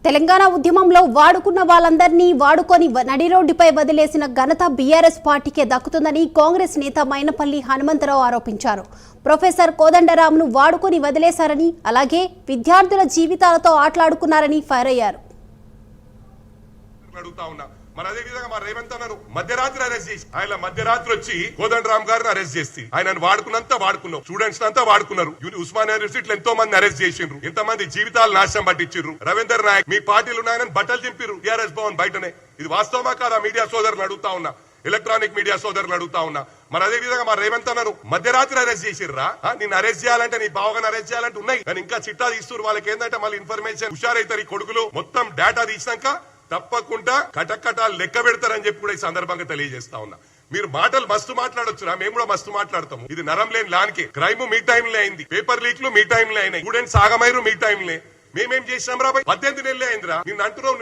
తెలంగాణ ఉద్యమంలో వాడుకున్న వాళ్ళందరినీ వాడుకొని నడి రోడ్డుపై వదిలేసిన ఘనత బీఆర్ఎస్ పార్టీకే దక్కుతుందని కాంగ్రెస్ నేత మైనపల్లి హనుమంతరావు ఆరోపించారు. ప్రొఫెసర్ కోదండరాంను వాడుకొని వదిలేశారని, అలాగే విద్యార్థుల జీవితాలతో ఆటలాడుకున్నారని ఫైర్ అయ్యారు. మరి అదే విధంగా మా రేవంత్ అన్నారు మధ్యరాత్రి అరెస్ట్ చేసి ఆయన మధ్యరాత్రి వచ్చి కోదండరామ్ గారిని అరెస్ట్ చేసి ఆయన వాడుకున్నంత వాడుకున్నాం, స్టూడెంట్స్ అంతా వాడుకున్నారు. ఉస్మానియా యూనివర్సిటీలో ఎంతో మంది అరెస్ట్ చేసిండ్రు, ఎంతమంది జీవితాలు నాశనం పట్టించారు. రవీందర్ నాయక్ మీ పార్టీలు ఉన్నాయని బట్టలు చింపిరు టీఆర్ఎస్ భవన్ బయటనే. ఇది వాస్తవమా కాదా? మీడియా సోదరులు అడుగుతా ఉన్నా, ఎలక్ట్రానిక్ మీడియా సోదరులు అడుగుతా ఉన్నా. మరి అదే విధంగా మా రేవంత్ అన్నారు మధ్యరాత్రి అరెస్ట్ చేసిర్రా, నిన్ను అరెస్ట్ చేయాలంటే నీ బావగాని అరెస్ట్ చేయాలంటే ఉన్నాయి కానీ ఇంకా చిట్టా తీస్తున్నారు. వాళ్ళకి ఏంటంటే మళ్ళీ ఇన్ఫర్మేషన్ హుషారైతారు. ఈ కొడుకులు మొత్తం డేటా తీసినాక తప్పకుండా కటకటాలు లెక్క పెడతారని చెప్పి కూడా ఈ సందర్భంగా తెలియజేస్తా ఉన్నా. మీరు మాటలు మస్తు మాట్లాడొచ్చురా, మేము కూడా మస్తు మాట్లాడతాము. ఇది నరం లేని లాన్కే. క్రైమ్ మీ టైంలో అయింది, పేపర్ లీక్లు మీ టైంలో అయినాయి, స్టూడెంట్స్ ఆగమైరు మీ టైంలో. మేమేం చేసినాం రా? 18 నెలలే అయిందిరా. నిన్న అంటున్నావు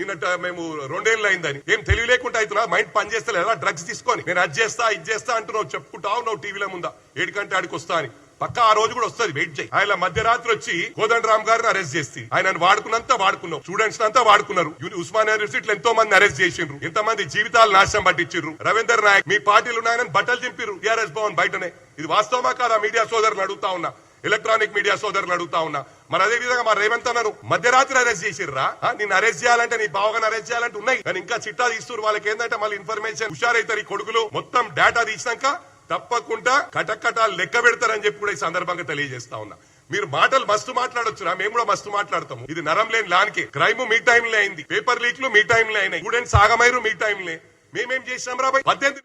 నిన్న మేము 2 ఏళ్ళు అయిందని. ఏం తెలివి లేకుండా అవుతున్నా? మైండ్ పని చేస్తలేదా? డ్రగ్స్ తీసుకొని నేను అది చేస్తా ఇది చేస్తా అంటున్నావు, చెప్పుకుంటావు నువ్వు టీవీలో ముందా 7 గంటల ఆడికి వస్తా అని. పక్క ఆ రోజు కూడా వస్తుంది, వెయిట్ చేయి. ఆయన మధ్యరాత్రి వచ్చి కోదండరామ్ గారిని అరెస్ట్ చేసి ఆయన వాడుకున్నంత వాడుకున్నాం, స్టూడెంట్స్ అంతా వాడుకున్నారు. ఉస్మానియా యూనివర్సిటీలో ఎంతో మంది అరెస్ట్ చేసిండ్రు, ఎంతమంది జీవితాలు నాశనం పట్టించారు. రవీందర్ నాయక్ మీ పార్టీలు ఉన్నాయని బట్టలు చింపిరు టీఆర్ఎస్ భవన్ బయటనే. ఇది వాస్తవమా కాదా? మీడియా సోదరులు అడుగుతా ఉన్నా, ఎలక్ట్రానిక్ మీడియా సోదరులు అడుగుతా ఉన్నా. మరి అదే విధంగా మా రేవంత్ అన్నారు మధ్యరాత్రి అరెస్ట్ చేసిర్రా, నిన్ను అరెస్ట్ చేయాలంటే నీ బావగాని అరెస్ట్ చేయాలంటే ఉన్నాయి కానీ ఇంకా చిట్టా తీస్తున్నారు. వాళ్ళకి ఏంటంటే మళ్ళీ ఇన్ఫర్మేషన్ హుషారైతారు. ఈ కొడుకులు మొత్తం డేటా తీసినాక తప్పకుండా కటకటాలు లెక్క పెడతారని చెప్పి కూడా ఈ సందర్భంగా తెలియజేస్తా ఉన్నా. మీరు మాటలు మస్తు మాట్లాడొచ్చురా, మేము కూడా మస్తు మాట్లాడతాము. ఇది నరం లేని లాన్కే. క్రైమ్ మీ టైంలో అయింది, పేపర్ లీక్లు మీ టైంలో అయినాయి, స్టూడెంట్స్ ఆగమైరు మీ టైంలో. మేమేం చేసినాం రా? 18